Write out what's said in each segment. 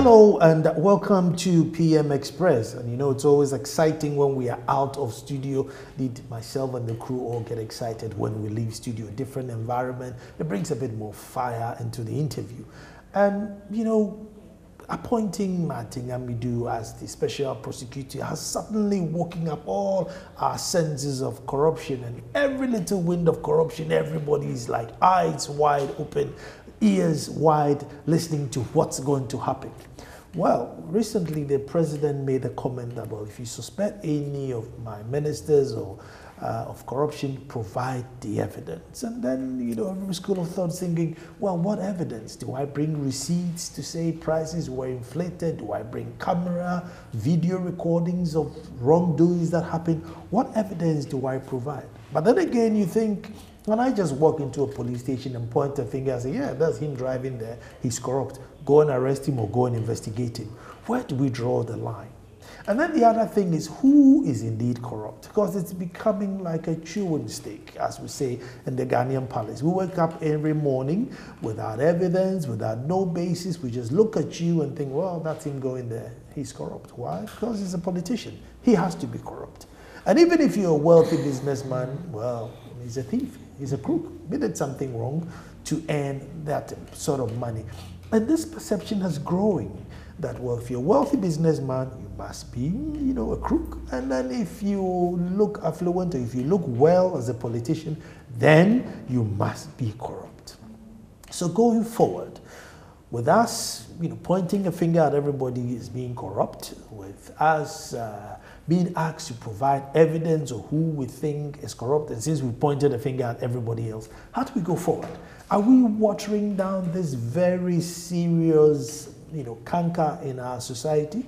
Hello and welcome to PM Express. And you know, it's always exciting when we are out of studio. Myself and the crew all get excited when we leave studio, a different environment. It brings a bit more fire into the interview. And you know, appointing Martin Amidu as the special prosecutor has suddenly woken up all our senses of corruption, and every little wind of corruption, everybody is like eyes wide open, ears wide, listening to what's going to happen. Well, recently the president made a comment that, well, if you suspect any of my ministers or of corruption, provide the evidence. And then, you know, every school of thought thinking, well, what evidence? Do I bring receipts to say prices were inflated? Do I bring camera, video recordings of wrongdoings that happened? What evidence do I provide? But then again, you think, when I just walk into a police station and point a finger and say, yeah, that's him driving there, he's corrupt, go and arrest him or go and investigate him. Where do we draw the line? And then the other thing is, who is indeed corrupt? Because it's becoming like a chewing stick, as we say in the Ghanaian palace. We wake up every morning without evidence, without no basis. We just look at you and think, well, that's him going there. He's corrupt. Why? Because he's a politician. He has to be corrupt. And even if you're a wealthy businessman, well, he's a thief. He's a crook. He did something wrong to earn that sort of money. And this perception is growing that, well, if you're a wealthy businessman, you must be, you know, a crook. And then if you look affluent or if you look well as a politician, then you must be corrupt. So going forward, with us, you know, pointing a finger at everybody as being corrupt, with us being asked to provide evidence of who we think is corrupt, and since we pointed a finger at everybody else, how do we go forward? Are we watering down this very serious, you know, canker in our society?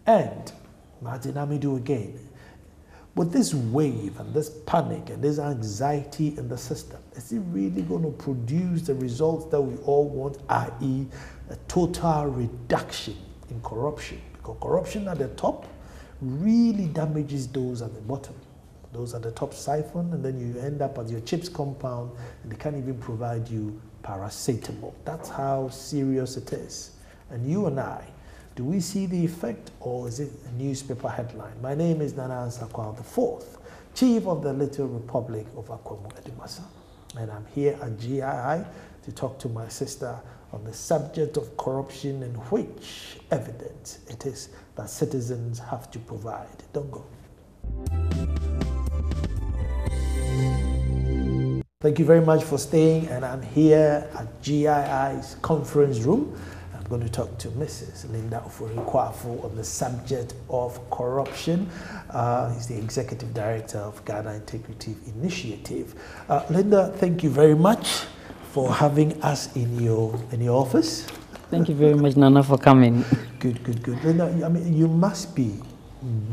And Martin Amidu again, with this wave and this panic and this anxiety in the system, is it really going to produce the results that we all want, i.e. a total reduction in corruption? Because corruption at the top really damages those at the bottom. Those at the top siphon, and then you end up at your chips compound and they can't even provide you paracetamol. That's how serious it is. And you and I, do we see the effect, or is it a newspaper headline? My name is Nana Ansakwao IV, Chief of the Little Republic of Akwamu Edumasa. And I'm here at GII to talk to my sister on the subject of corruption and which evidence it is that citizens have to provide. Don't go. Thank you very much for staying, and I'm here at GII's conference room. I'm going to talk to Mrs. Linda Ofori-Kwafo on the subject of corruption. He's the Executive Director of Ghana Integrity Initiative. Linda, thank you very much for having us in your office. Thank you very much, Nana, for coming. Good. Linda, I mean, you must be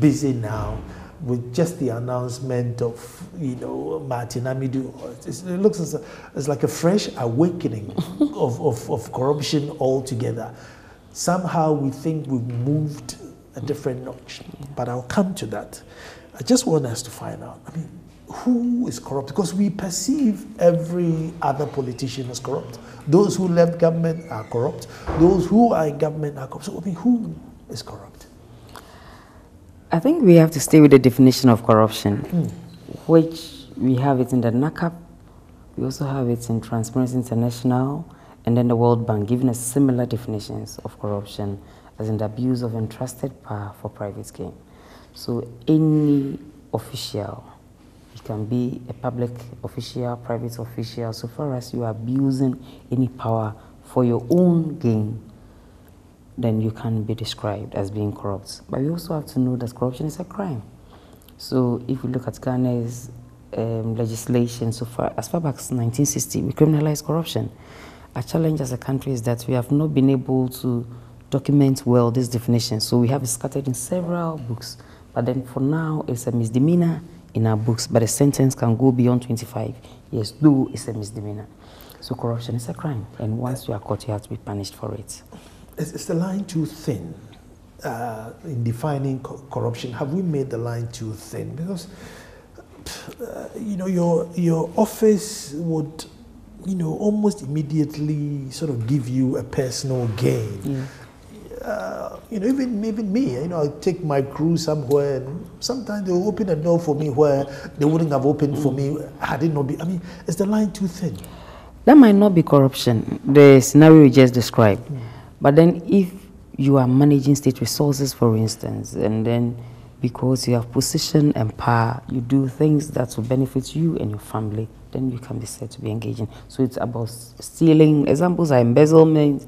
busy now with just the announcement of, you know, Martin Amidu. It looks as like a fresh awakening of corruption altogether. Somehow we think we've moved a different notch, but I'll come to that. I just want us to find out, I mean, who is corrupt? Because we perceive every other politician as corrupt. Those who left government are corrupt. Those who are in government are corrupt. So, I mean, who is corrupt? I think we have to stay with the definition of corruption, which we have it in the NACAP, we also have it in Transparency International, and then the World Bank, giving us similar definitions of corruption, as in the abuse of entrusted power for private gain. So any official, it can be a public official, private official, so far as you are abusing any power for your own gain, then you can be described as being corrupt. But we also have to know that corruption is a crime. So if we look at Ghana's legislation, so far as far back as 1960, we criminalized corruption. Our challenge as a country is that we have not been able to document well this definition. So we have it scattered in several books. But then for now, it's a misdemeanor in our books, but the sentence can go beyond 25 years, though it's a misdemeanor. So corruption is a crime, and once you are caught, you have to be punished for it. Is the line too thin in defining corruption? Have we made the line too thin? Because you know, your office would, you know, almost immediately sort of give you a personal gain. you know, even me, you know, I take my crew somewhere, and sometimes they'll open a door for me where they wouldn't have opened for me had it not been. I mean, is the line too thin? That might not be corruption, the scenario you just described. But then if you are managing state resources, for instance, and then because you have position and power, you do things that will benefit you and your family, then you can be said to be engaging. So it's about stealing. Examples are embezzlement,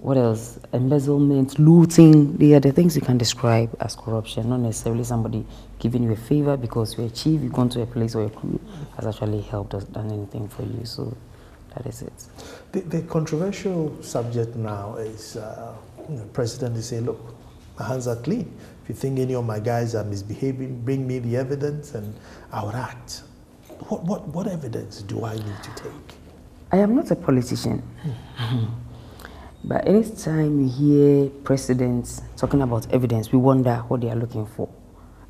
what else? Embezzlement, looting. They are the things you can describe as corruption, not necessarily somebody giving you a favor because you're a chief, you've gone to a place or a crew has actually helped us, done anything for you. So that is it. The controversial subject now is, you know, President is saying, look, my hands are clean. If you think any of my guys are misbehaving, bring me the evidence and I would act. What evidence do I need to take? I am not a politician. But anytime you hear presidents talking about evidence, we wonder what they are looking for.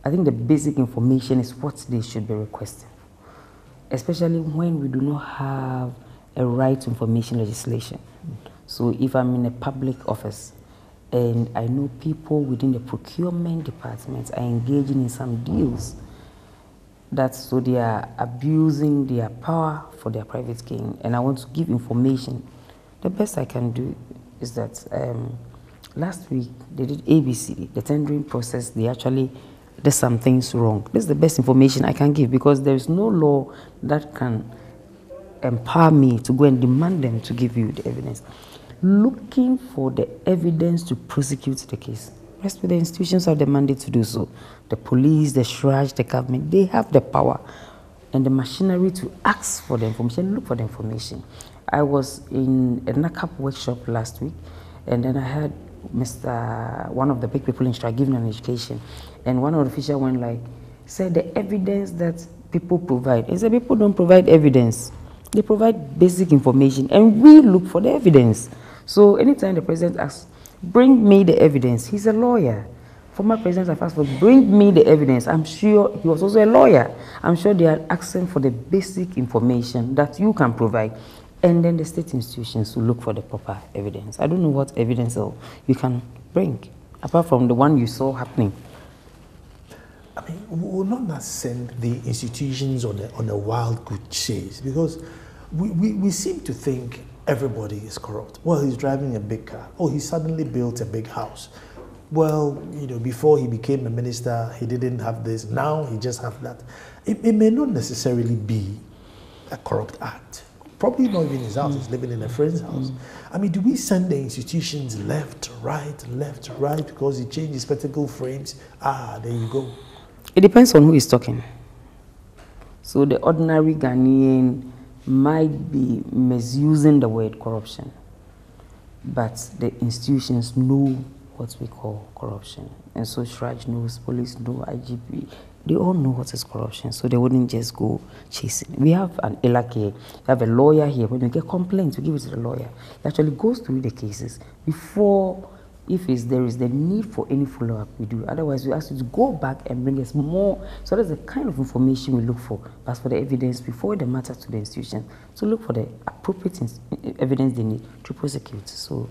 I think the basic information is what they should be requesting, especially when we do not have a right to information legislation. So if I'm in a public office and I know people within the procurement department are engaging in some deals, so they are abusing their power for their private gain, and I want to give information, the best I can do is that last week they did ABC, the tendering process, they actually did some things wrong. This is the best information I can give because there is no law that can empower me to go and demand them to give you the evidence. Looking for the evidence to prosecute the case. Rest of the institutions have the mandate to do so. The police, the SHRAJ, the government, they have the power and the machinery to ask for the information, look for the information. I was in a NACAP workshop last week, and then I had one of the big people in charge giving an education, and one of the officials went like, said the evidence that people provide. He said people don't provide evidence. They provide basic information, and we look for the evidence. So anytime the president asks, bring me the evidence, he's a lawyer. Former presidents have asked for, bring me the evidence. I'm sure he was also a lawyer. I'm sure they are asking for the basic information that you can provide. And then the state institutions will look for the proper evidence. I don't know what evidence you can bring, apart from the one you saw happening. I mean, we will not send the institutions on a wild goose chase because we seem to think everybody is corrupt. Well, he's driving a big car. Oh, he suddenly built a big house. Well, you know, before he became a minister, he didn't have this. Now he just has that. It may not necessarily be a corrupt act. Probably not even his house. He's living in a friend's house. I mean, do we send the institutions left, right, because he changed his spectacle frames? Ah, there you go. It depends on who is talking. So the ordinary Ghanaian might be misusing the word corruption, but the institutions know what we call corruption. And so SHRAJ knows, police know, IGP, they all know what is corruption, so they wouldn't just go chasing. We have an ELAC here, we have a lawyer here. When you get complaints, we give it to the lawyer. He actually goes through the cases before, if there is the need for any follow-up, we do. Otherwise, we ask you to go back and bring us more. So that's the kind of information we look for. As for the evidence, before the matter to the institution, to look for the appropriate evidence they need to prosecute. So.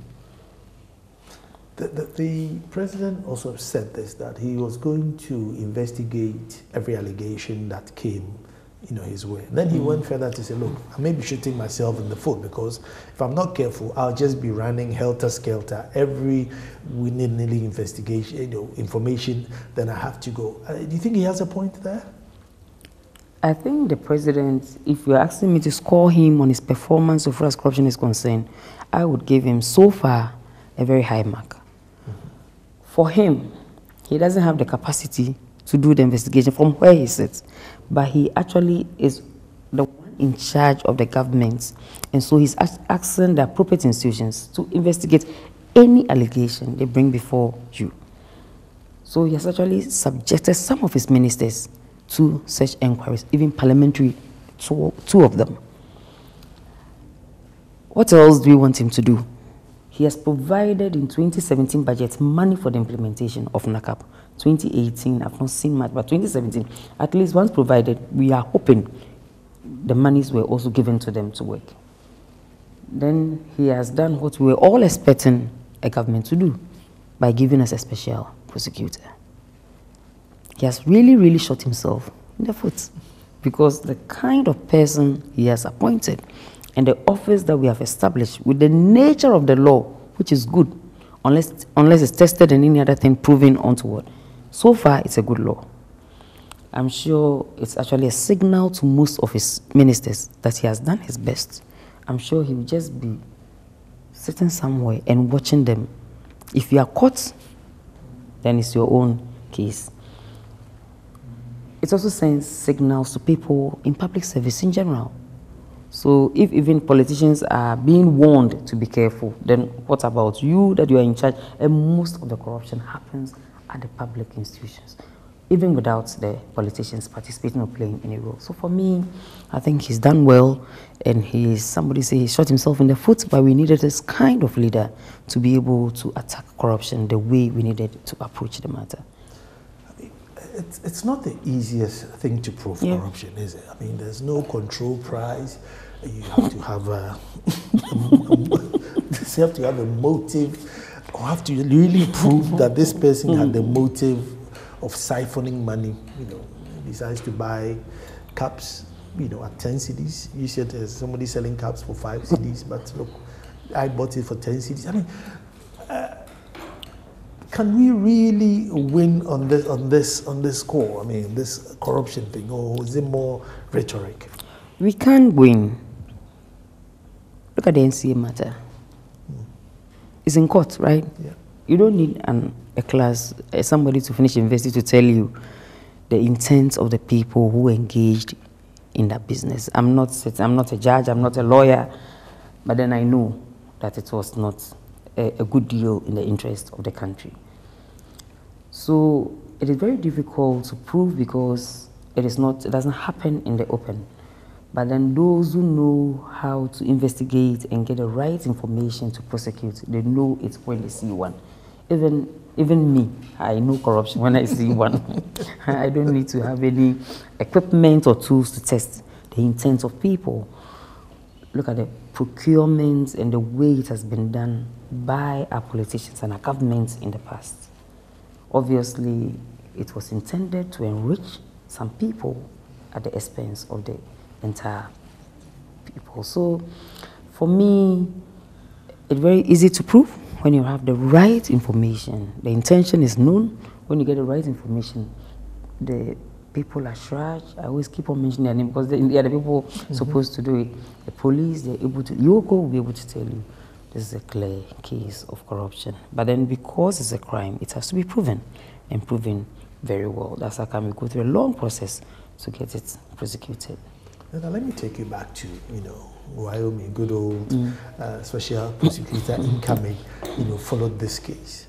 The president also said this, that he was going to investigate every allegation that came, you know, his way. Then he went further to say, look, I may be shooting myself in the foot because if I'm not careful, I'll just be running helter-skelter. Every willy-nilly investigation, you know, information, then I have to go. Do you think he has a point there? I think the president, if you're asking me to score him on his performance so far as corruption is concerned, I would give him so far a very high mark. For him, he doesn't have the capacity to do the investigation from where he sits, but he actually is the one in charge of the government, and so he's asking the appropriate institutions to investigate any allegation they bring before you. So he has actually subjected some of his ministers to such inquiries, even parliamentary, two of them. What else do we want him to do? He has provided in 2017 budget money for the implementation of NACAP. 2018, I've not seen much, but 2017, at least once provided, we are hoping the monies were also given to them to work. then he has done what we were all expecting a government to do by giving us a special prosecutor. He has really, really shot himself in the foot because the kind of person he has appointed and the office that we have established with the nature of the law, which is good, unless it's tested and any other thing proven untoward. So far, it's a good law. I'm sure it's actually a signal to most of his ministers that he has done his best. I'm sure he will just be sitting somewhere and watching them. If you are caught, then it's your own case. It also sends signals to people in public service in general. So if even politicians are being warned to be careful, then what about you that you are in charge? And most of the corruption happens at the public institutions, even without the politicians participating or playing any role. So for me, I think he's done well, and somebody say he shot himself in the foot, but we needed this kind of leader to be able to attack corruption the way we needed to approach the matter. It's not the easiest thing to prove corruption, is it? I mean, there's no control prize. You have to have a motive, or have to really prove that this person had the motive of siphoning money. You know, he decides to buy cups, you know, at 10 cedis. You said there's somebody selling cups for 5 cedis, but look, I bought it for 10 cedis. I mean, can we really win on this score? I mean, this corruption thing, or is it more rhetoric? We can win. Look at the NCA matter. It's in court, right? Yeah. You don't need a class, somebody to finish university to tell you the intent of the people who engaged in that business. I'm not a judge, I'm not a lawyer, but then I know that it was not a good deal in the interest of the country. So it is very difficult to prove because it doesn't happen in the open. But then those who know how to investigate and get the right information to prosecute, they know it when they see one. Even me, I know corruption when I see one. I don't need to have any equipment or tools to test the intent of people. Look at the procurement and the way it has been done by our politicians and our governments in the past. Obviously, it was intended to enrich some people at the expense of the entire people. So, for me, it's very easy to prove when you have the right information. The intention is known. When you get the right information, the people are charged. I always keep on mentioning their name because they are the people supposed to do it. The police, they're able to, Yoko will be able to tell you this is a clear case of corruption. But then because it's a crime, it has to be proven, and proven very well. That's how come we go through a long process to get it prosecuted. Now let me take you back to, you know, Wyoming, good old special prosecutor incoming, you know, followed this case.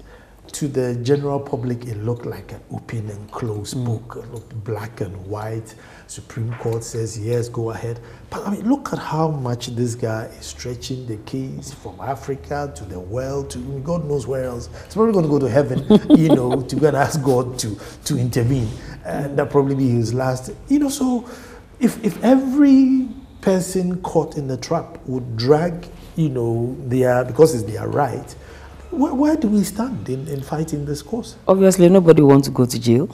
To the general public, it looked like an open and closed book. It looked black and white. Supreme Court says, yes, go ahead. But I mean, look at how much this guy is stretching the case from Africa to the world, to God knows where else. It's probably going to go to heaven, you know, to go and ask God to intervene. And that'll probably be his last, you know, so if every person caught in the trap would drag, you know, because it's their right, where do we stand in fighting this cause? Obviously, nobody wants to go to jail.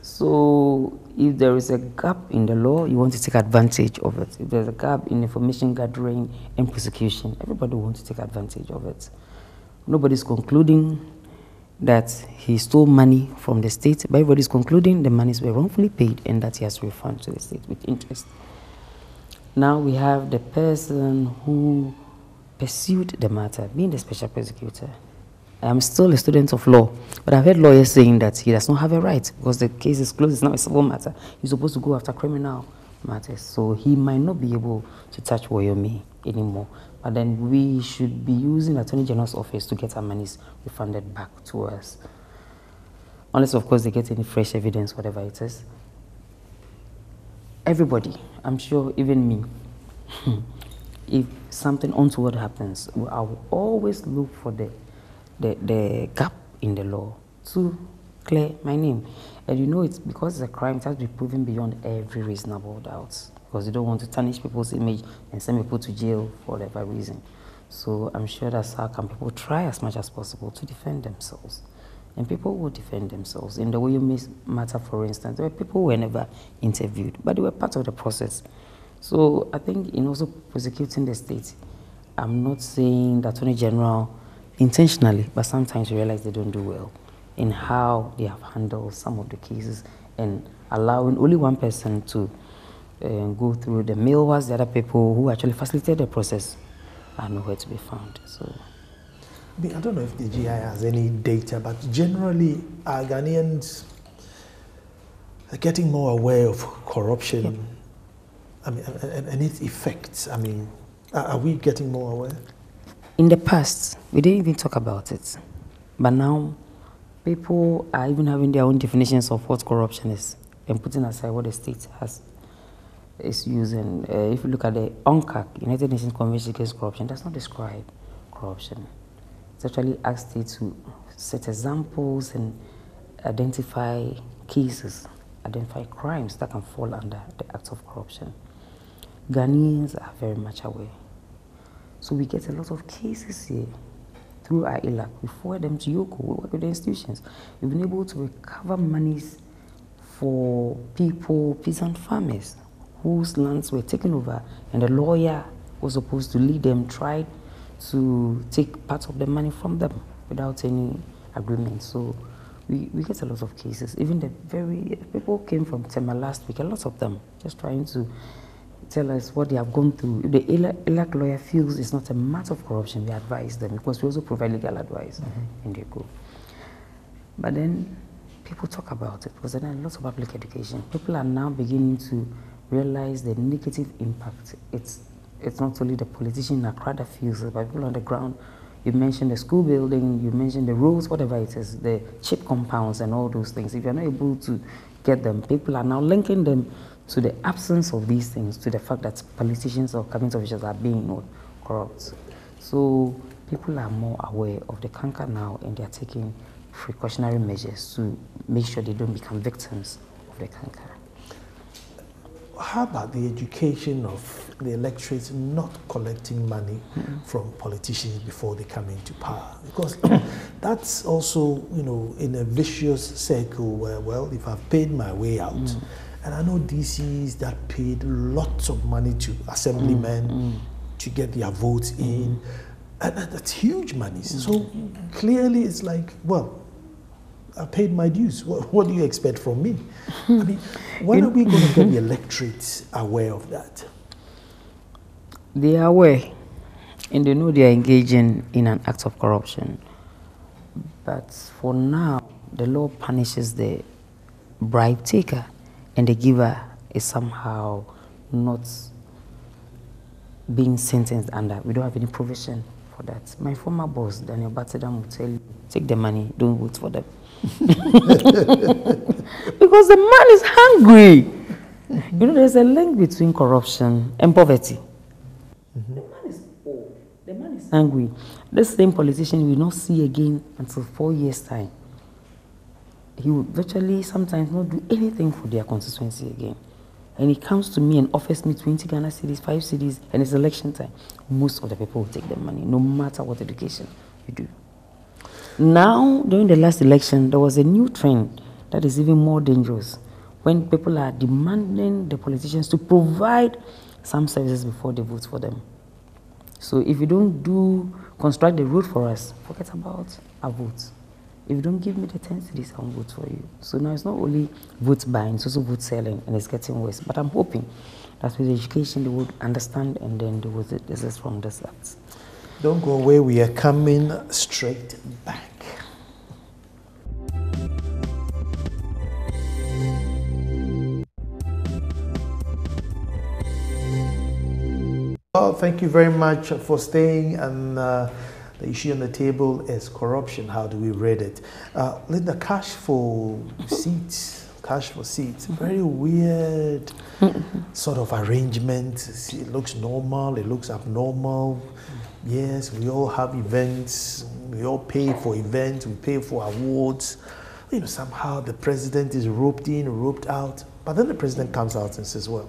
So, if there is a gap in the law, you want to take advantage of it. If there's a gap in information gathering and prosecution, everybody wants to take advantage of it. Nobody's concluding that he stole money from the state, but everybody's concluding the monies were wrongfully paid and that he has to refund to the state with interest. Now we have the person who pursued the matter, being the special prosecutor. I am still a student of law, but I've heard lawyers saying that he does not have a right because the case is closed, it's now a civil matter. He's supposed to go after criminal matters, so he might not be able to touch Wyoming anymore. But then we should be using the Attorney General's office to get our monies refunded back to us. Unless, of course, they get any fresh evidence, whatever it is. Everybody, I'm sure, even me, if something untoward happens, I will always look for the gap in the law to clear my name. And you know, it's because it's a crime, it has to be proven beyond every reasonable doubt. because they don't want to tarnish people's image and send people to jail for whatever reason. So I'm sure that's how can people try as much as possible to defend themselves. And people will defend themselves. In the way you matter, for instance, there were people who were never interviewed, but they were part of the process. So I think in also prosecuting the state, I'm not saying the Attorney General intentionally, but sometimes you realize they don't do well in how they have handled some of the cases and allowing only one person to go through the mill, whilst the other people who actually facilitated the process are nowhere to be found. So, I don't know if the GI has any data, but generally, are Ghanaians are getting more aware of corruption? Yep. I mean, and its effects. I mean, are we getting more aware? In the past, we didn't even talk about it, but now people are even having their own definitions of what corruption is and putting aside what the state is using. If you look at the UNCAC, United Nations Convention Against Corruption, does not describe corruption. It's actually asked states to set examples and identify cases, identify crimes that can fall under the acts of corruption. Ghanaians are very much aware. So we get a lot of cases here through our ILAC. We forward them to YOCO, we work with the institutions. We've been able to recover monies for people, peasant farmers, whose lands were taken over, and the lawyer was supposed to lead them, tried to take part of the money from them without any agreement. So we get a lot of cases. Even the very people came from Tema last week, a lot of them, just trying to tell us what they have gone through. If the ILAC lawyer feels it's not a matter of corruption, we advise them, because we also provide legal advice, and they go. But then people talk about it, because there are lots of public education. People are now beginning to realize the negative impact. It's not only the politician in Accra that feels it, but people on the ground. You mentioned the school building, you mentioned the roads, whatever it is, the chip compounds and all those things. If you're not able to get them, people are now linking them to the absence of these things, to the fact that politicians or cabinet officials are being corrupt. So people are more aware of the canker now, and they're taking precautionary measures to make sure they don't become victims of the canker. How about the education of the electorate not collecting money from politicians before they come into power? Because that's also, you know, in a vicious circle where, well, if I've paid my way out, and I know DCs that paid lots of money to assemblymen to get their votes in, and that's huge money. So clearly it's like, well, I paid my dues. What do you expect from me? I mean, when are we going to get the electorate aware of that? They are aware, and they know they are engaging in an act of corruption. But for now, the law punishes the bribe taker, and the giver is somehow not being sentenced under. We don't have any provision for that. My former boss, Daniel Batedam, will tell you, take the money, don't vote for them. Because the man is hungry. You know, there's a link between corruption and poverty. The man is poor. The man is hungry. This same politician we will not see again until 4 years' time. He will virtually sometimes not do anything for their constituency again. And he comes to me and offers me 20 Ghana cedis, 5 cedis, and it's election time. Most of the people will take the money, no matter what education you do. Now, during the last election, there was a new trend that is even more dangerous, when people are demanding the politicians to provide some services before they vote for them. So if you don't construct the road for us, forget about our votes. If you don't give me the 10 cities, I won't vote for you. So now it's not only vote buying, it's also vote selling, and it's getting worse. But I'm hoping that with education, they would understand, and then they will desist from this act. Don't go away, we are coming straight back. Well, thank you very much for staying, and the issue on the table is corruption. How do we read it? Linda, cash for seats. Very weird sort of arrangement. It looks normal, it looks abnormal. Yes, we all have events, we all pay for events, we pay for awards. You know, somehow the president is roped in, roped out. But then the president comes out and says, well,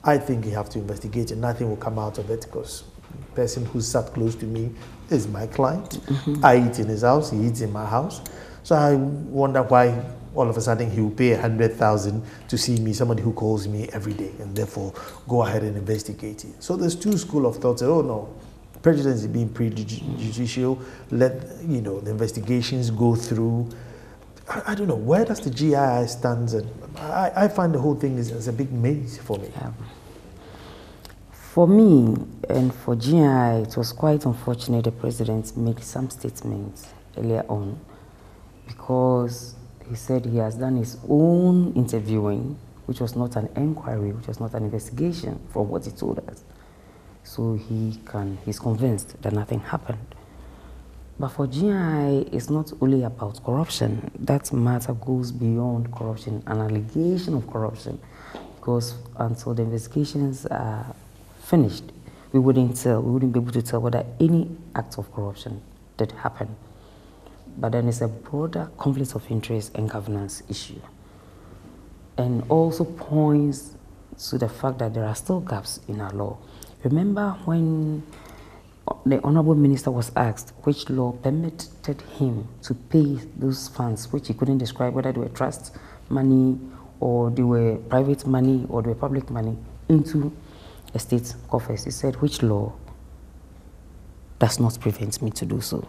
I think you have to investigate it. Nothing will come out of it because the person who sat close to me is my client. I eat in his house, he eats in my house. So I wonder why all of a sudden he will pay 100,000 to see me, somebody who calls me every day, and therefore go ahead and investigate it. So there's two school of thoughts. Oh no, prejudice is being prejudicial. Let the investigations go through. I don't know, where does the GII stand? And I find the whole thing is a big maze for me. Yeah. For me and for GII, it was quite unfortunate the president made some statements earlier on, because he said he has done his own interviewing, which was not an inquiry, which was not an investigation, from what he told us. So he's convinced that nothing happened. But for GII, it's not only about corruption. That matter goes beyond corruption, an allegation of corruption, because until the investigations are finished, we wouldn't be able to tell whether any act of corruption did happen. But then it's a broader conflict of interest and governance issue, and also points to the fact that there are still gaps in our law. Remember when the Honorable Minister was asked which law permitted him to pay those funds, which he couldn't describe whether they were trust money or they were private money or they were public money, into a state coffers. He said, which law does not prevent me to do so?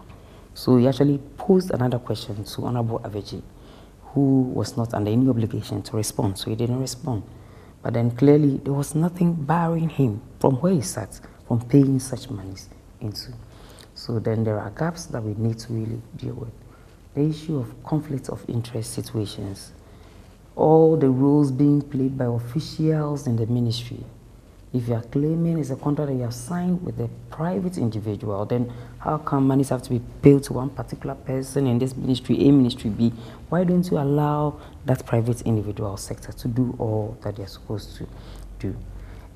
So he actually posed another question to Honorable Aveji, who was not under any obligation to respond, so he didn't respond. But then clearly there was nothing barring him from where he sat from paying such monies into. So then there are gaps that we need to really deal with. The issue of conflict of interest situations, all the roles being played by officials in the ministry. If you are claiming it's a contract that you have signed with a private individual, then how come monies have to be paid to one particular person in this ministry A, ministry B? Why don't you allow that private individual sector to do all that they're supposed to do?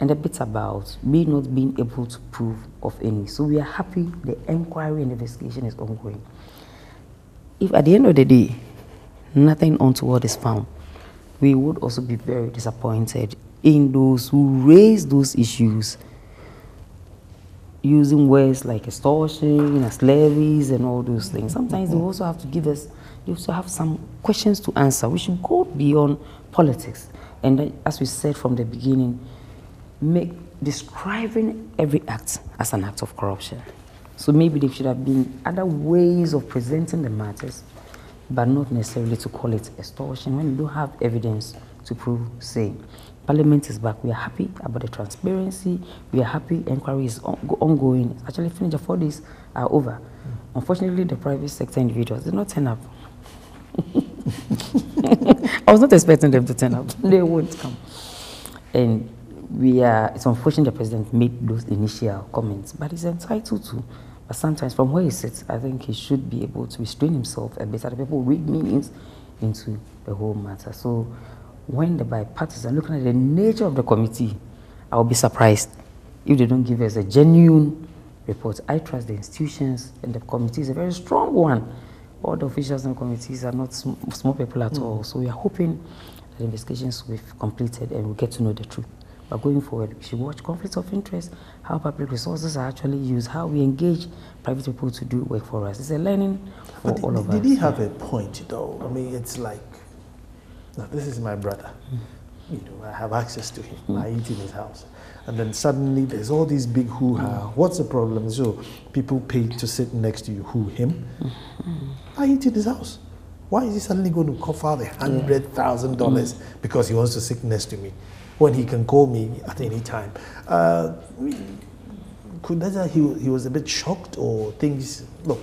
And a bit about me not being able to prove of any. So we are happy the inquiry and investigation is ongoing. If at the end of the day, nothing untoward is found, we would also be very disappointed in those who raise those issues using words like extortion, as levies, and all those things. Sometimes they also have to give us, they also have some questions to answer. We should go beyond politics. And then, as we said from the beginning, describing every act as an act of corruption. So maybe there should have been other ways of presenting the matters, but not necessarily to call it extortion when you don't have evidence to prove same. Parliament is back. We are happy about the transparency. We are happy inquiry is ongoing. Actually, finished. The 4 days are over. Unfortunately, the private sector individuals did not turn up. I was not expecting them to turn up. They won't come. And it's unfortunate the president made those initial comments, but he's entitled to. But sometimes from where he sits, I think he should be able to restrain himself a bit. Other people read meanings into the whole matter. So when the bipartisan, looking at the nature of the committee, I'll be surprised if they don't give us a genuine report. I trust the institutions, and the committee is a very strong one. All the officials and committees are not small people at all. So we are hoping that the investigations will be completed and we'll get to know the truth. But going forward, we should watch conflicts of interest, how public resources are actually used, how we engage private people to do work for us. It's a learning for all of us. Did he have a point, though? I mean, it's like, now, this is my brother. I have access to him. I eat in his house. And then suddenly there's all these big hoo-ha. What's the problem? So people pay to sit next to you. Who, him? I eat in his house. Why is he suddenly going to cough out $100,000 because he wants to sit next to me when he can call me at any time? Could that he was a bit shocked, or things, look?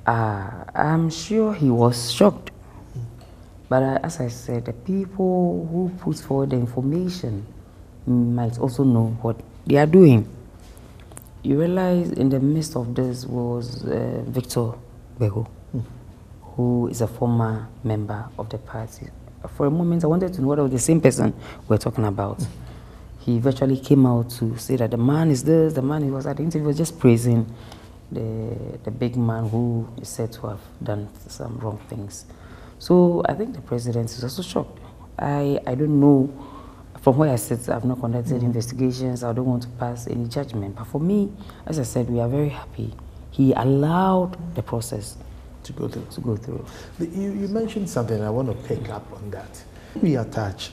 I'm sure he was shocked. But as I said, the people who put forward the information might also know what they are doing. You realize in the midst of this was Victor Bego, who is a former member of the party. For a moment, I wanted to know whether it was the same person we're talking about. He virtually came out to say that the man is this, the man he was at the interview was just praising the big man who is said to have done some wrong things. So I think the president is also shocked. I don't know from where I sit, I've not conducted investigations. I don't want to pass any judgment. But for me, as I said, we are very happy. He allowed the process to go through. To go through. You mentioned something. I want to pick up on that. We attach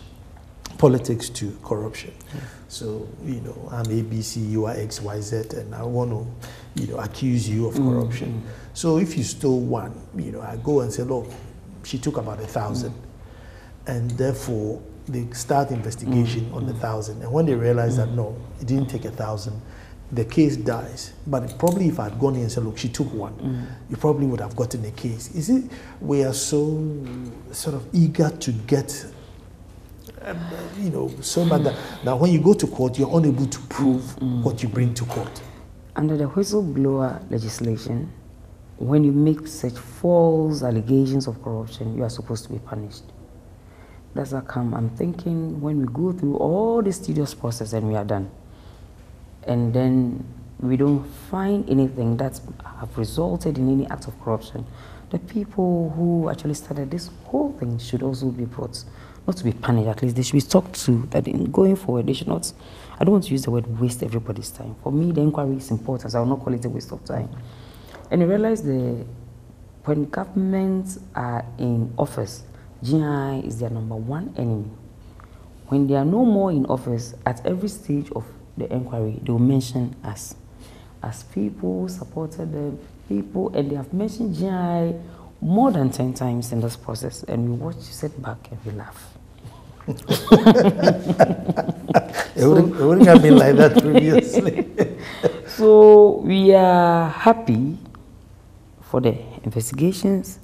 politics to corruption. So, I'm ABC, you are XYZ, and I want to, accuse you of corruption. So if you stole one, I go and say, look, she took about 1,000. And therefore, they start investigation on the 1,000. And when they realize that, no, it didn't take 1,000, the case dies. But probably if I'd gone in and said, look, she took one, you probably would have gotten a case. Is it we are so sort of eager to get, so much that when you go to court, you're unable to prove what you bring to court? Under the whistleblower legislation, when you make such false allegations of corruption, you are supposed to be punished. That's how come I'm thinking when we go through all this tedious process and we are done, and then we don't find anything that have resulted in any act of corruption, the people who actually started this whole thing should also be brought, not to be punished, at least they should be talked to, that in going forward they should not, I don't want to use the word waste everybody's time. For me, the inquiry is important, so I will not call it a waste of time. And you realize when governments are in office, GI is their #1 enemy. When they are no more in office, at every stage of the inquiry, they will mention us as people who supported the people, and they have mentioned GI more than 10 times in this process, and we watch, sit back, and we laugh. It wouldn't have been like that previously. So we are happy for the investigations.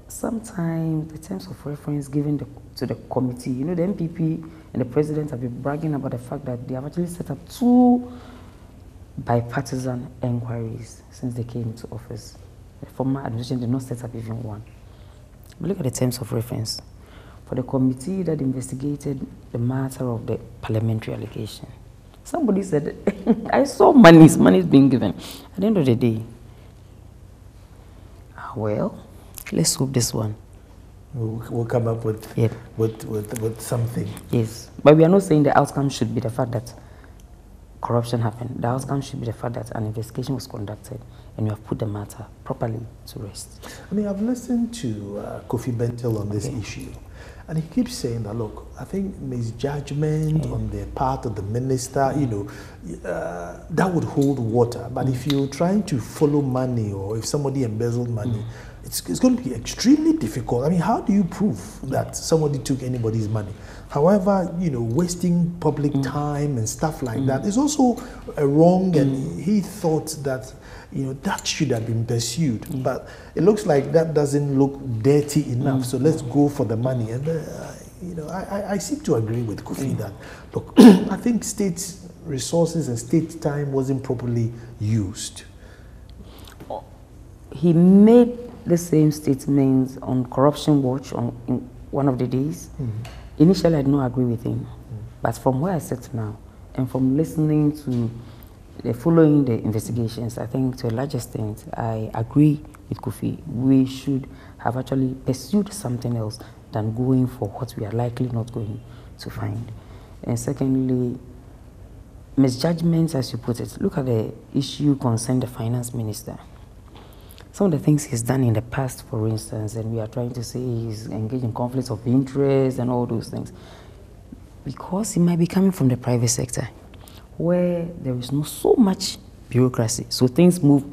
Sometimes the terms of reference given to the committee, the MPP and the president have been bragging about the fact that they have actually set up 2 bipartisan inquiries since they came into office. The former administration did not set up even one. But look at the terms of reference. For the committee that investigated the matter of the parliamentary allegation, somebody said, I saw money being given. At the end of the day, well, let's hope this one. We'll come up with something. Yes, but we are not saying the outcome should be the fact that corruption happened. The outcome should be the fact that an investigation was conducted and you have put the matter properly to rest. I mean, I've listened to Kofi Bentil on this issue, and he keeps saying that, look, I think misjudgment on the part of the minister, that would hold water. But if you're trying to follow money, or if somebody embezzled money, it's going to be extremely difficult. I mean, how do you prove that somebody took anybody's money? However, wasting public time and stuff like that is also wrong, and he thought that, that should have been pursued. But it looks like that doesn't look dirty enough, so let's go for the money. And, I seem to agree with Kofi that, look, I think state resources and state time wasn't properly used. He made the same statements on Corruption Watch in one of the days. Initially, I did not agree with him. But from where I sit now, and from listening to following the investigations, I think to a large extent, I agree with Kofi. We should have actually pursued something else than going for what we are likely not going to find. And secondly, misjudgments, as you put it. Look at the issue concerning the finance minister. Some of the things he's done in the past, for instance, and we are trying to say he's engaged in conflicts of interest and all those things, because he might be coming from the private sector, where there is not so much bureaucracy. So things move,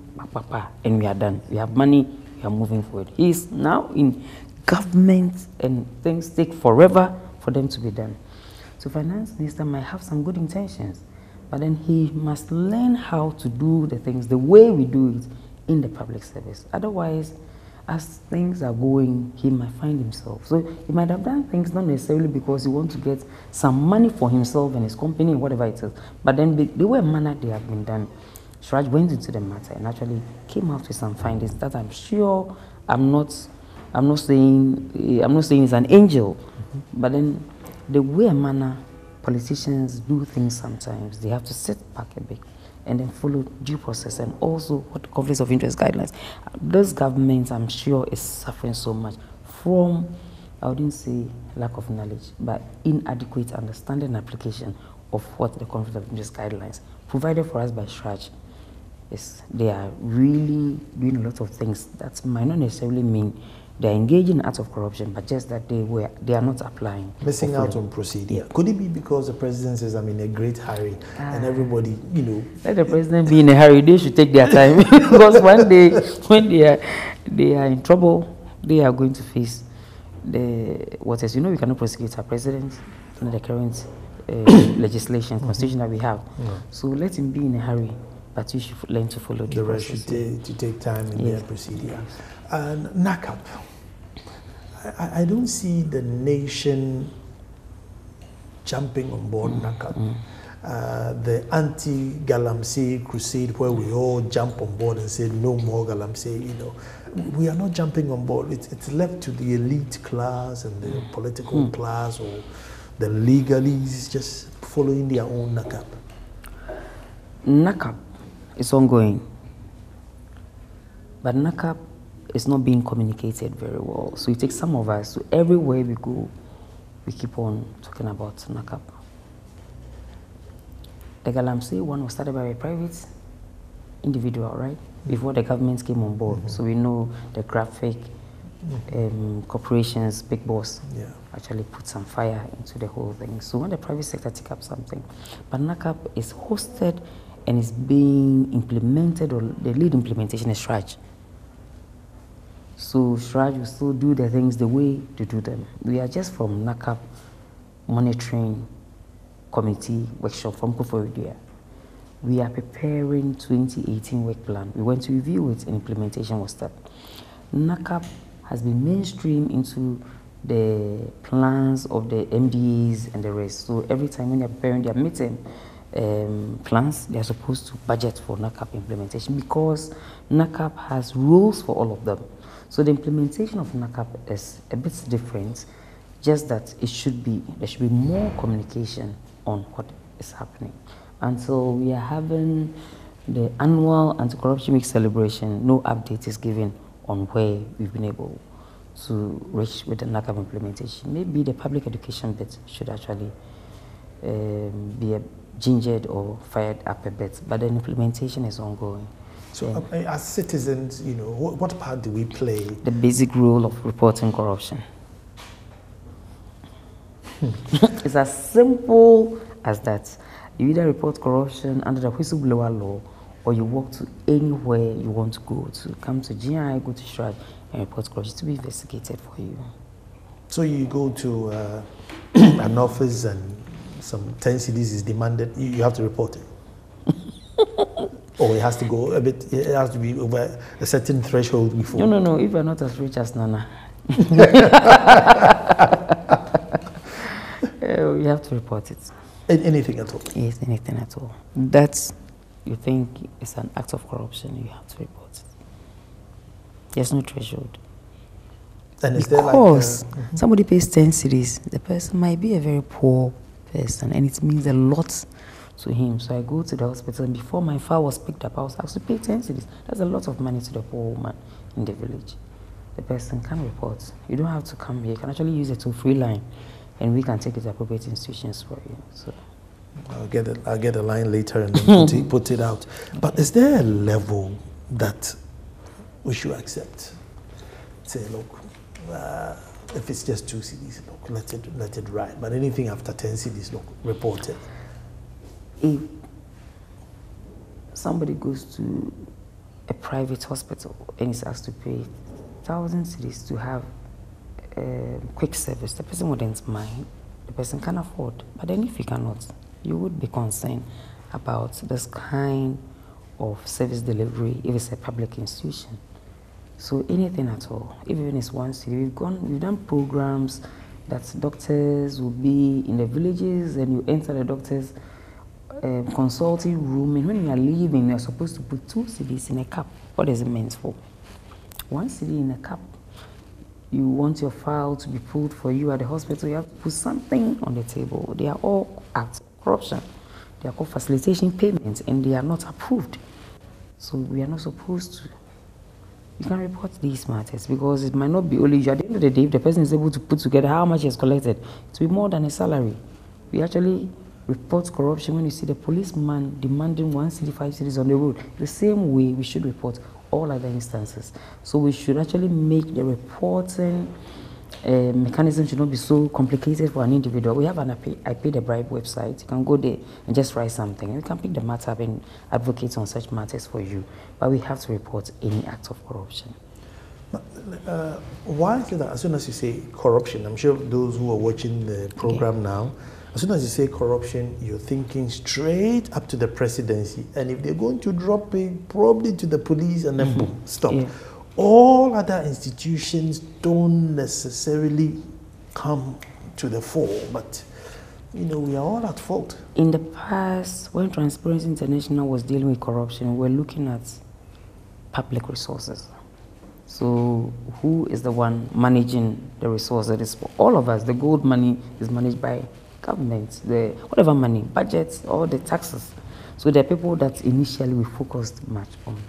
and we are done. We have money, we are moving forward. He's now in government, and things take forever for them to be done. So finance minister might have some good intentions, but then he must learn how to do the things the way we do it in the public service. Otherwise, as things are going, he might find himself. So he might have done things not necessarily because he wants to get some money for himself and his company and whatever it is, but then the way manner they have been done. Suraj went into the matter and actually came out with some findings that I'm sure I'm not saying he's an angel, but then the way manner politicians do things sometimes, they have to sit back a bit and then follow due process, and also what conflicts of interest guidelines. This government, I'm sure, is suffering so much from I wouldn't say lack of knowledge, but inadequate understanding and application of what the conflict of interest guidelines provided for us by SRAJ. Yes, they are really doing a lot of things that might not necessarily mean they're engaging in acts of corruption, but just that they are not applying. Missing out on procedure. Yeah. Could it be because the president says, I'm in a great hurry, and everybody, Let the president be in a hurry. They should take their time. Because one day, when they are in trouble, they are going to face what is, we cannot prosecute our president in the current legislation, constitution that we have. So let him be in a hurry, but you should learn to follow the rest to take time in their procedure. And NACAP, I don't see the nation jumping on board NACAP. The anti-Galamsey crusade, where we all jump on board and say no more Galamsey, we are not jumping on board. It's left to the elite class and the political class, or the legalists just following their own NACAP. NACAP is ongoing, but NACAP is not being communicated very well. So it takes some of us, so everywhere we go, we keep on talking about NACAP. The Galamsey one was started by a private individual, right? Before the government came on board. So we know the graphic corporations, big boss, actually put some fire into the whole thing. So when the private sector take up something, but NACAP is hosted and is being implemented, or the lead implementation is SRAJ. So SRAJ will still do the things the way to do them. We are just from NACAP monitoring committee workshop from Kufuor. We are preparing 2018 work plan. We went to review it and implementation was started. NACAP has been mainstream into the plans of the MDAs and the rest. So every time when they're preparing their meeting plans, they are supposed to budget for NACAP implementation, because NACAP has rules for all of them. So the implementation of NACAP is a bit different, just that there should be more communication on what is happening. And so we are having the annual anti-corruption week celebration. No update is given on where we've been able to reach with the NACAP implementation. Maybe the public education bit should actually be gingered or fired up a bit, but the implementation is ongoing. So as citizens, what part do we play? The basic rule of reporting corruption. It's as simple as that. You either report corruption under the whistleblower law, or you walk to anywhere you want to go to. Come to GI, go to SRAJ, and report corruption to be investigated for you. So you go to an office and some 10 cedis is demanded, you have to report it? Or it has to go a bit, it has to be over a certain threshold before? No. If you're not as rich as Nana, you have to report it. Anything at all? Yes, anything at all. That's, you think it's an act of corruption, you have to report it. There's no threshold. And is because somebody pays 10 cedis, the person might be a very poor person, and it means a lot to him. So I go to the hospital, and before my file was picked up, I was asked to pay 10 cedis. That's a lot of money to the poor woman in the village. The person can report. You don't have to come here. You can actually use a toll-free line, and we can take it to appropriate institutions for you. So I'll get a line later and then put it out. But is there a level that we should accept? Say, look, if it's just 2 cedis, look, let it ride. But anything after 10 cedis, look, report it. If somebody goes to a private hospital and is asked to pay 1,000 cedis to have quick service, the person wouldn't mind. The person can afford. But then if you cannot, you would be concerned about this kind of service delivery if it's a public institution. So anything at all, even if it's 1 city, we've done programs that doctors will be in the villages, and you enter the doctor's consulting room, and when you are leaving, you're supposed to put 2 cedis in a cup. What is it meant for? 1 cedi in a cup. You want your file to be pulled for you at the hospital, you have to put something on the table. They are all acts of corruption. They are called facilitation payments, and they are not approved. So we are not supposed to you can report these matters because it might not be only you. At the end of the day, if the person is able to put together how much he has collected, it will be more than a salary. We actually report corruption when you see the policeman demanding 1 city, 5 cities on the road. The same way we should report all other instances. So we should actually make the reporting mechanism should not be so complicated for an individual. We have an I Pay the Bribe website. You can go there and just write something. And we can pick the matter up and advocate on such matters for you. But we have to report any act of corruption. Why is it that as soon as you say corruption, I'm sure those who are watching the program now, as soon as you say corruption, you're thinking straight up to the presidency. And if they're going to drop it, probably to the police, and then boom, stop. Yeah. All other institutions don't necessarily come to the fore, but you know, we are all at fault. In the past, when Transparency International was dealing with corruption, we were looking at public resources. So who is the one managing the resources? For all of us, the gold money is managed by government, the whatever money, budgets, or the taxes. So there are people that initially we focused much on.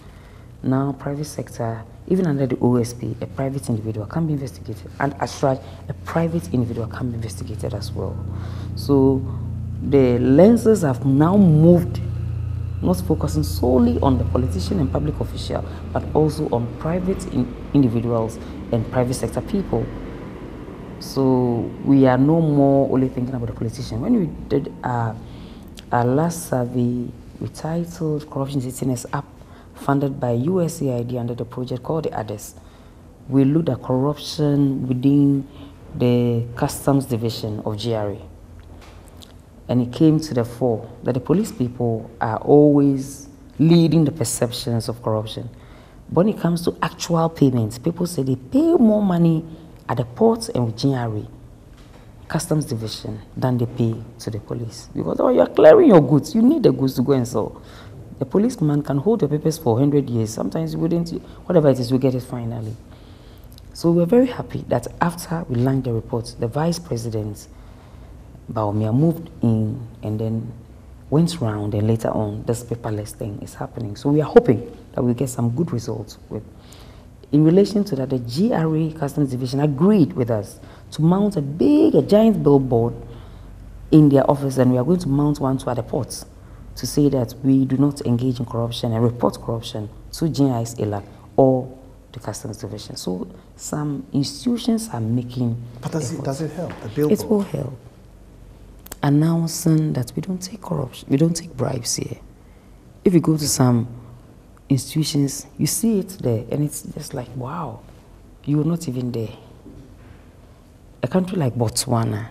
Now, private sector, even under the OSP, a private individual can be investigated. And as such, a private individual can be investigated as well. So the lenses have now moved, not focusing solely on the politician and public official, but also on private individuals and private sector people. So we are no more only thinking about the politician. When we did our last survey, we titled Corruption Sitting Up, funded by USAID under the project called the Others. We looked at corruption within the customs division of GRA. And it came to the fore that the police people are always leading the perceptions of corruption. But when it comes to actual payments, people say they pay more money at the ports and with GRA, customs division, than they pay to the police. Because you're clearing your goods, you need the goods to go and sell. The policeman can hold your papers for 100 years. Sometimes you wouldn't, whatever it is, you get it finally. So we're very happy that after we launched the report, the Vice President, Baumia, moved in and then went round, and later on, this paperless thing is happening. So we are hoping that we'll get some good results with. In relation to that, the GRA Customs Division agreed with us to mount a giant billboard in their office, and we are going to mount one to other ports to say that we do not engage in corruption and report corruption to GIS ELAC or the Customs Division. So some institutions are making. But does it help? The billboard? It will help. Announcing that we don't take corruption, we don't take bribes here. If you go to some institutions, you see it there, and it's just like, wow, you're not even there. A country like Botswana,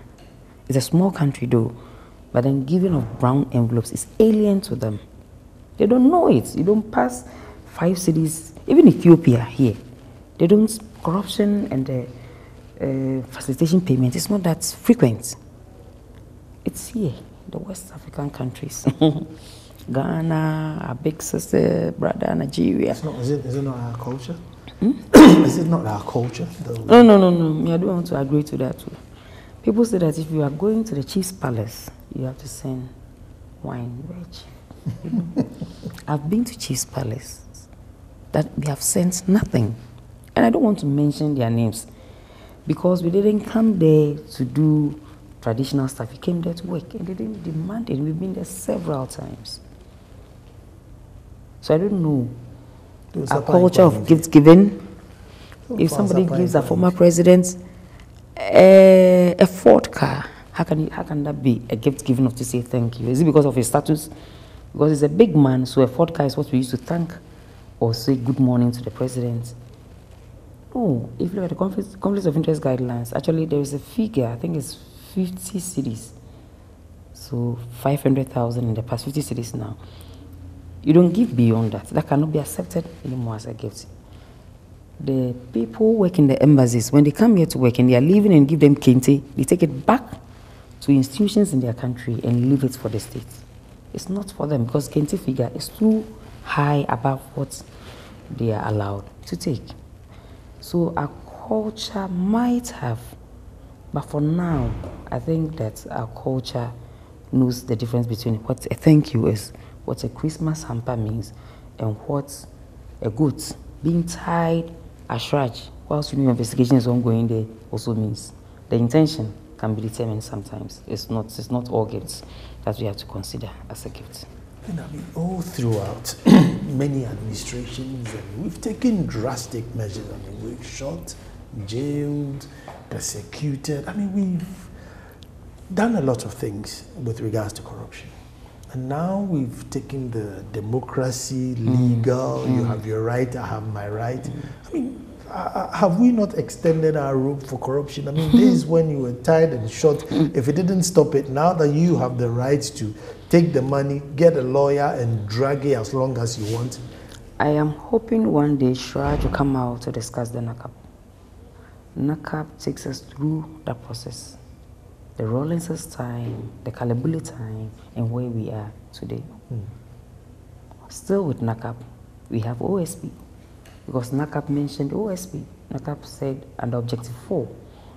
it's a small country though, but then giving of brown envelopes is alien to them. They don't know it. You don't pass 5 cities, even Ethiopia here. They don't, corruption and the facilitation payment is not that frequent. It's here, the West African countries. Ghana, our big sister, brother, Nigeria. Is it not our culture? Is it not our culture? No. I don't want to agree to that too. People say that if you are going to the chief's palace, you have to send wine. I've been to chief's palace that we have sent nothing. And I don't want to mention their names because we didn't come there to do traditional stuff. We came there to work and they didn't demand it. We've been there several times. So I don't know our culture of gift giving. If somebody gives a former president a Ford car, how can that be a gift given to say thank you? Is it because of his status? Because he's a big man, so a Ford car is what we used to thank or say good morning to the president. No, if you look at the conflict of interest guidelines, actually there is a figure, I think it's 50 cities. So 500,000 in the past, 50 cities now. You don't give beyond that. That cannot be accepted anymore as a gift. The people who work in the embassies, when they come here to work and they are leaving and give them kente, they take it back to institutions in their country and leave it for the state. It's not for them because kente figure is too high above what they are allowed to take. So our culture might have, but for now, I think that our culture knows the difference between what a thank you is, what a Christmas hamper means, and what a goat being tied at scratch whilst your investigation is ongoing there also means the intention can be determined sometimes. It's not all gifts that we have to consider as a gift. And I mean, all throughout many administrations, and we've taken drastic measures. I mean, we've shot, jailed, persecuted. I mean, we've done a lot of things with regards to corruption. And now we've taken the democracy, legal, you have your right, I have my right. I mean, have we not extended our rope for corruption? I mean, days when you were tied and shot, if it didn't stop it, now that you have the right to take the money, get a lawyer and drag it as long as you want. I am hoping one day Shraj will come out to discuss the NACAP. NACAP takes us through that process. The Rawlinses time, the Kalabuli time, and where we are today. Still with NACAP, we have OSP. Because NACAP mentioned OSP. NACAP said under Objective 4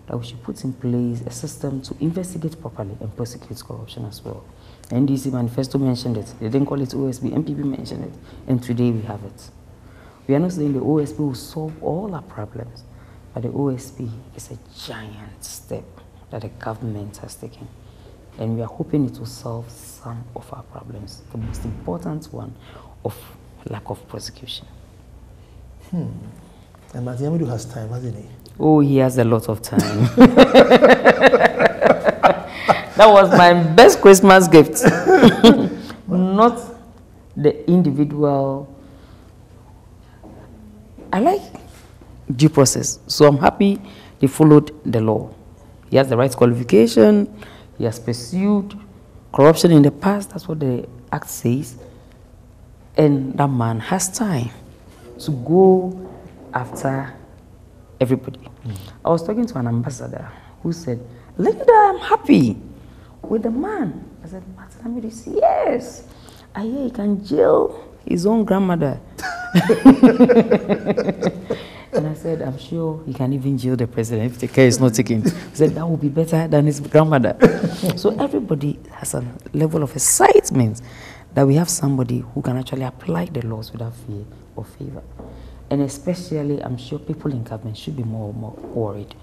that we should put in place a system to investigate properly and prosecute corruption as well. NDC manifesto mentioned it. They didn't call it OSP. MPP mentioned it. And today we have it. We are not saying the OSP will solve all our problems, but the OSP is a giant step that the government has taken. And we are hoping it will solve some of our problems. The most important one of lack of prosecution. And Martin Amidu has time, hasn't he? Oh, he has a lot of time. That was my best Christmas gift. Not the individual. I like due process, so I'm happy they followed the law. He has the right qualification. He has pursued corruption in the past. That's what the Act says. And that man has time to go after everybody. I was talking to an ambassador who said, Linda, I'm happy with the man. I said, Martin Amidu said, yes. I hear he can jail his own grandmother. And I said, I'm sure he can even jail the president if the care is not taken. He said, that would be better than his grandmother. So everybody has a level of excitement that we have somebody who can actually apply the laws without fear or favor. And especially, I'm sure people in government should be more worried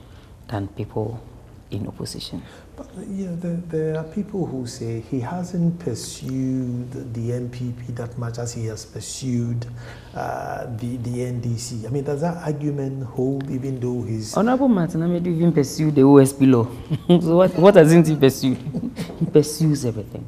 than people in opposition. But there are people who say he hasn't pursued the MPP that much as he has pursued the NDC. I mean, does that argument hold even though he's... Honorable Martin Amidu even pursued the OSP law. So what hasn't he pursued? He pursues everything.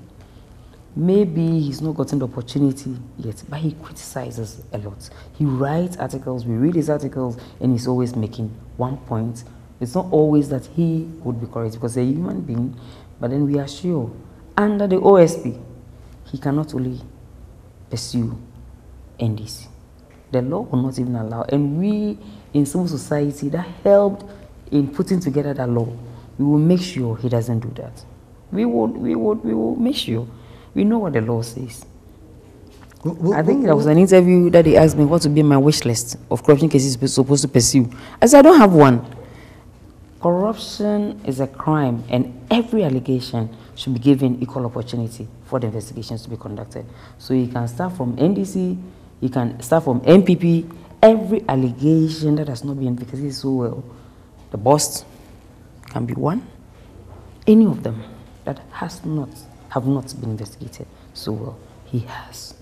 Maybe he's not gotten the opportunity yet, but he criticizes a lot. He writes articles, we read his articles, and he's always making one point. It's not always that he would be correct because he's a human being, but then we are sure under the OSP, he cannot only pursue NDC. The law will not even allow, and we in civil society that helped in putting together that law, we will make sure he doesn't do that. We will make sure. We know what the law says. I think there was an interview that they asked me what would be my wish list of corruption cases supposed to pursue. I said, I don't have one. Corruption is a crime, and every allegation should be given equal opportunity for the investigations to be conducted. So you can start from NDC, you can start from MPP, every allegation that has not been investigated so well. The boss can be one. Any of them that have not been investigated so well, he has.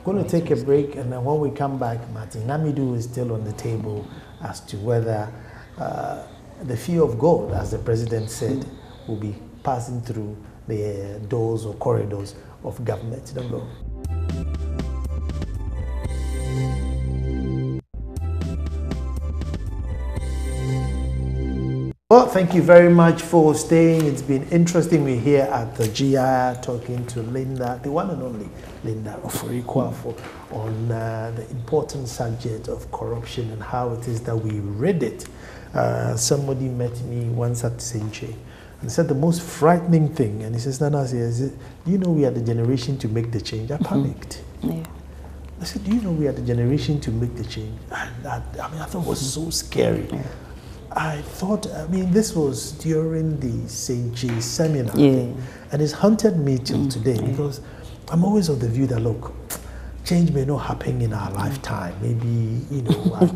Going to take a break, and then when we come back, Martin Amidu is still on the table as to whether the fear of God, as the president said, will be passing through the doors or corridors of government. Don't go. Well, thank you very much for staying. It's been interesting. We're here at the GI talking to Linda, the one and only Linda Ofori-Kwafo, on the important subject of corruption and how it is that we read it. Somebody met me once at Senche and said the most frightening thing, and he says, Nana, do you know we are the generation to make the change? I panicked. Yeah. I said, do you know we are the generation to make the change? And I thought it was so scary. Yeah. I thought, this was during the Senche seminar, and it's haunted me till today because I'm always of the view that, look, change may not happen in our lifetime. Maybe, our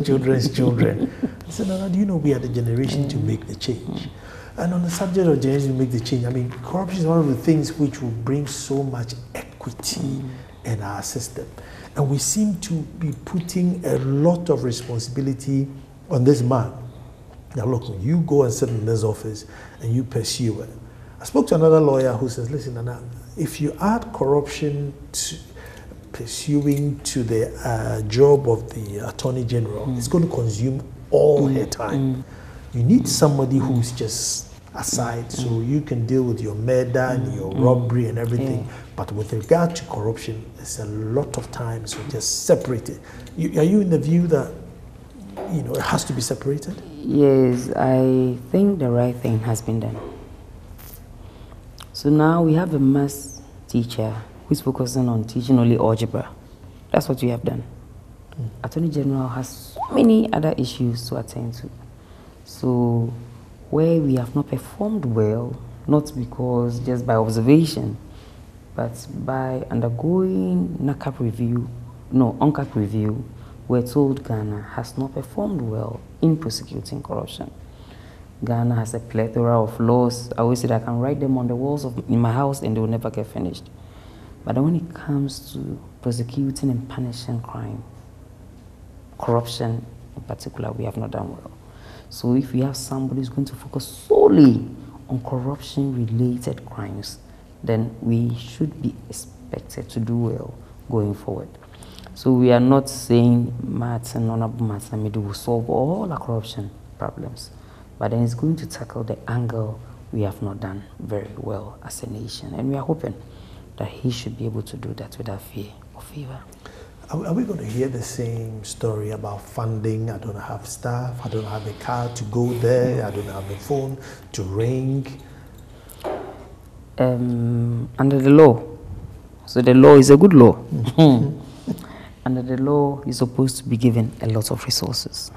children's children. I said, no, do you know we are the generation to make the change? And on the subject of generation to make the change, I mean, corruption is one of the things which will bring so much equity in our system. And we seem to be putting a lot of responsibility on this man. Now look, you go and sit in this office and you pursue it. I spoke to another lawyer who says, listen, Nana, if you add corruption to pursuing to the job of the Attorney General, it's going to consume all her time. You need somebody who's just aside so you can deal with your murder and your robbery and everything. But with regard to corruption, it's a lot of time, so just separate it. Are you in the view that it has to be separated? Yes, I think the right thing has been done. So now we have a maths teacher who's focusing on teaching only algebra. That's what we have done. Attorney General has so many other issues to attend to. So where we have not performed well, not because just by observation, but by undergoing UNCAP review, we're told Ghana has not performed well in prosecuting corruption. Ghana has a plethora of laws. I always say that I can write them on the walls in my house and they will never get finished. But when it comes to prosecuting and punishing crime, corruption in particular, we have not done well. So if we have somebody who's going to focus solely on corruption-related crimes, then we should be expected to do well going forward. So we are not saying Honorable Martin Amidu will solve all our corruption problems, but then it's going to tackle the angle we have not done very well as a nation. And we are hoping that he should be able to do that without fear or favor. Are we going to hear the same story about funding? I don't have staff, I don't have a car to go there, I don't have a phone to ring. Under the law, so the law is a good law. Under the law, you're supposed to be given a lot of resources.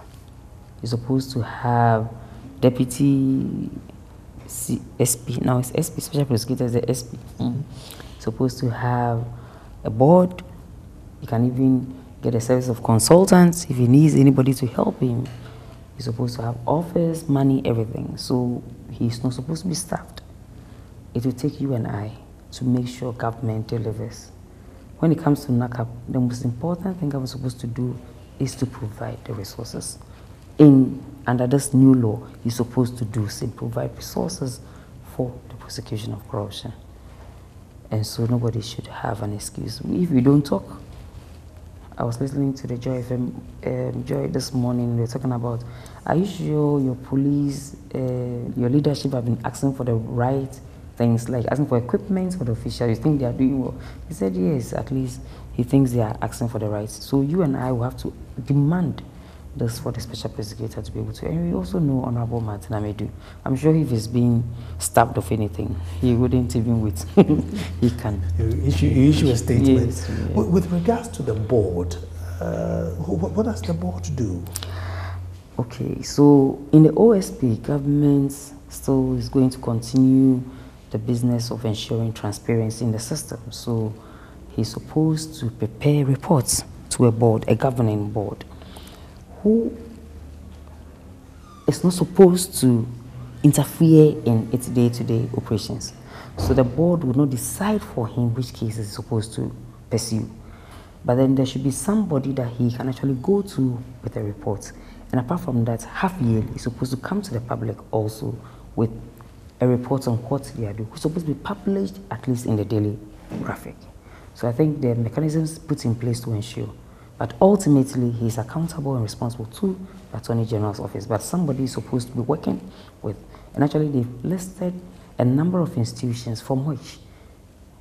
You're supposed to have deputy SP, now it's SP, special prosecutor is the SP. Supposed to have a board. You can even get a service of consultants if he needs anybody to help him. He's supposed to have office, money, everything. So he's not supposed to be staffed. It will take you and I to make sure government delivers. When it comes to NACAP, the most important thing I'm supposed to do is to provide the resources. Under this new law, you're supposed to do is provide resources for the prosecution of corruption. And so nobody should have an excuse. If we don't talk, I was listening to the Joy FM, Joy this morning, they were talking about, are you sure your police, your leadership have been asking for the right things, like asking for equipment for the officials? You think they are doing well? He said yes, at least he thinks they are asking for the rights. So you and I will have to demand this for the special prosecutor to be able to. And we also know Honorable Martin Amidu. I'm sure if he's being stabbed of anything, he wouldn't even wait. He can. You issue a statement. Yes, yeah. With regards to the board, what does the board do? Okay, so in the OSP, government still is going to continue the business of ensuring transparency in the system. So he's supposed to prepare reports to a board, a governing board, who is not supposed to interfere in its day-to-day operations. So the board would not decide for him which cases he's supposed to pursue. But then there should be somebody that he can actually go to with a report. And apart from that, half yearly, he's supposed to come to the public also with a report on what they are doing. It's supposed to be published at least in the daily graphic. So I think the mechanisms put in place to ensure. But ultimately, he's accountable and responsible to the Attorney General's office. But somebody is supposed to be working with. And actually, they've listed a number of institutions from which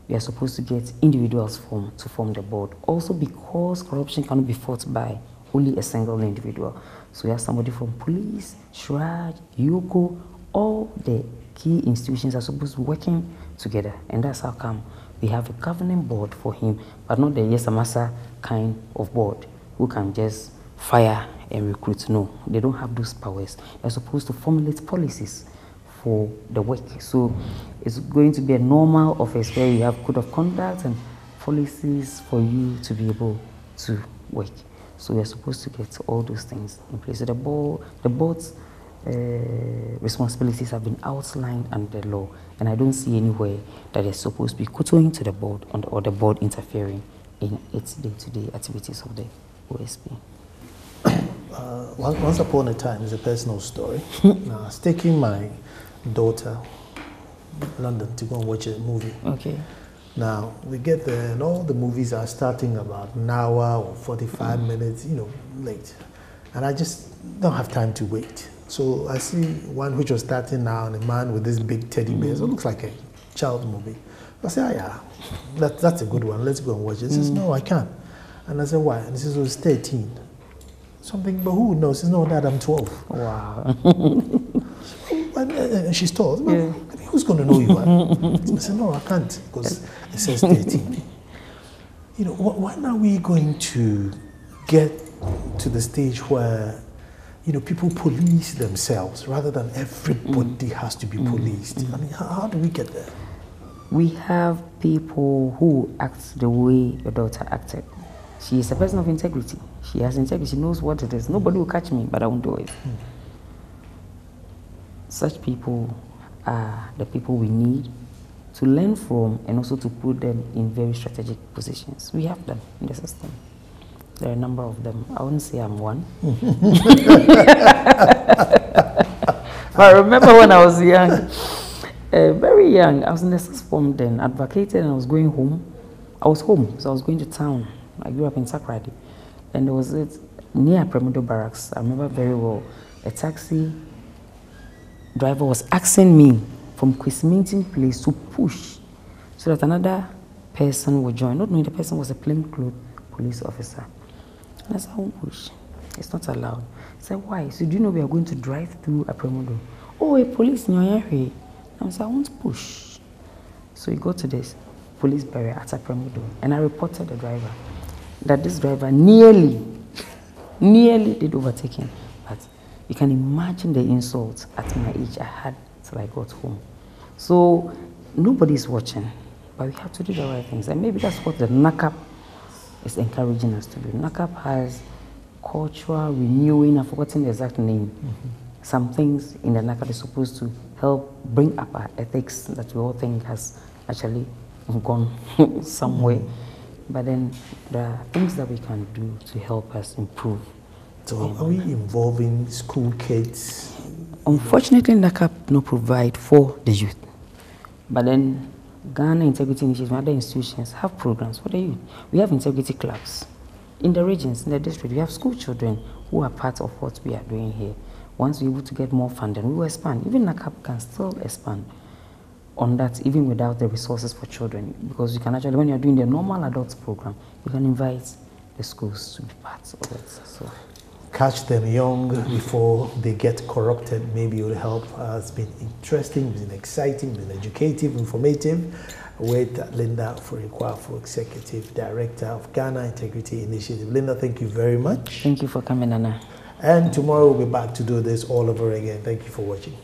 we are supposed to get individuals to form the board. Also because corruption cannot be fought by only a single individual. So we have somebody from police, SHRAJ, YOCO, all the key institutions are supposed to be working together. And that's how come we have a governing board for him, but not the Yesamasa kind of board who can just fire and recruit. No, they don't have those powers. They're supposed to formulate policies for the work. So it's going to be a normal office where you have code of conduct and policies for you to be able to work. So we are supposed to get all those things in place. So the board's responsibilities have been outlined under the law, and I don't see anywhere that is supposed to be kowtowing to the board or the board interfering in its day-to-day activities of the OSP. Once upon a time, it's a personal story. Now, I was taking my daughter to London to go and watch a movie. Okay. Now, we get there, and all the movies are starting about an hour or 45 minutes, late. And I just don't have time to wait. So I see one which was starting now, and a man with this big teddy bear. So it looks like a child movie. I say, yeah, that's a good one. Let's go and watch it. He says, no, I can't. And I said, why? And he says, well, it's 13. Something, but who knows? He says, no, Dad, I'm 12. Wow. And she's told, well, who's going to know you are? I said, no, I can't, because it says 13. When are we going to get to the stage where, people police themselves rather than everybody has to be policed? I mean, how do we get there? We have people who act the way your daughter acted. She is a person of integrity. She has integrity. She knows what it is. Nobody will catch me, but I won't do it. Such people are the people we need to learn from and also to put them in very strategic positions. We have them in the system. There are a number of them. I wouldn't say I'm one. But I remember when I was young, very young, I was in the sixth form then, advocated, and I was going home. I was home, so I was going to town. I grew up in Sakradi. And there was it near Premudo Barracks. I remember very well. A taxi driver was asking me from Quisminton Place to push so that another person would join. Not knowing the person was a plainclothes police officer. And I said, I won't push. It's not allowed. I said, why? So do you know we are going to drive through a Premudo? Oh, a police in your area. I said, I won't push. So we go to this police barrier at a Premudo, and I reported the driver that this driver nearly did overtake him. But you can imagine the insults at my age I had till I got home. So nobody's watching, but we have to do the right things. And maybe that's what the NACAP is encouraging us to do. NACAP has cultural renewing, I've forgotten the exact name. Some things in the NACAP is supposed to help bring up our ethics that we all think has actually gone some way. But then there are things that we can do to help us improve. So are we involving school kids? Unfortunately, NACAP no provide for the youth. But then Ghana Integrity Initiative and other institutions have programs for the youth. We have integrity clubs. In the regions, in the district, we have school children who are part of what we are doing here. Once we're able to get more funding, we will expand. Even NACAP can still expand on that, even without the resources for children. Because you can actually, when you're doing the normal adults program, you can invite the schools to be part of it. So catch them young before they get corrupted. Maybe it will help. It's been interesting, it's been exciting, it's been educative, informative. With Linda Furikwafu, Executive Director of Ghana Integrity Initiative. Linda, thank you very much. Thank you for coming, Anna. And tomorrow we'll be back to do this all over again. Thank you for watching.